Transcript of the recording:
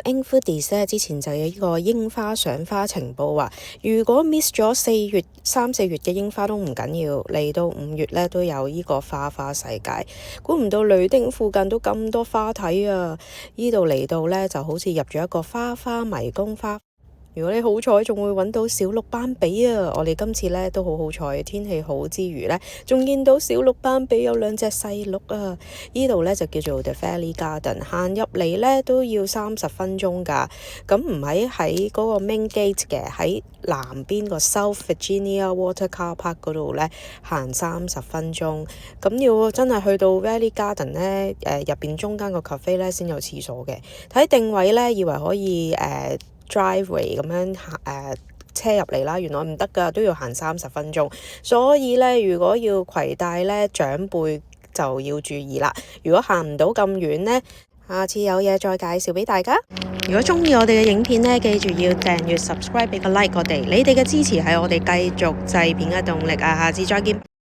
Ink Foodies 咧，之前就有呢個櫻花賞花情報啊。如果 miss 咗3、4月嘅櫻花都唔緊要，嚟到5月咧都有呢個花世界。估唔到雷丁附近都咁多花睇啊！呢度嚟到咧就好似入咗一個花迷宮花。如果你好彩，仲會揾到小鹿斑比啊！我哋今次咧都好彩，天氣好之餘咧，仲見到小鹿斑比有2隻細鹿啊！呢度咧就叫做 The Valley Garden， 行入嚟咧都要30分鐘㗎。咁唔喺嗰個 Main Gate 嘅，喺南邊個 South Virginia Water Car Park 嗰度咧行30分鐘。咁要真係去到 Valley Garden 咧，入邊中間個 cafe 咧先有廁所嘅。睇定位咧，以為可以driveway 咁樣車入嚟啦，原來唔得㗎，都要行30分鐘。所以咧，如果要攜帶咧長輩就要注意啦。如果行唔到咁遠咧，下次有嘢再介紹俾大家。如果中意我哋嘅影片咧，記住要訂閱 subscribe 俾個 like 我哋。你哋嘅支持係我哋繼續製片嘅動力啊！下次再見。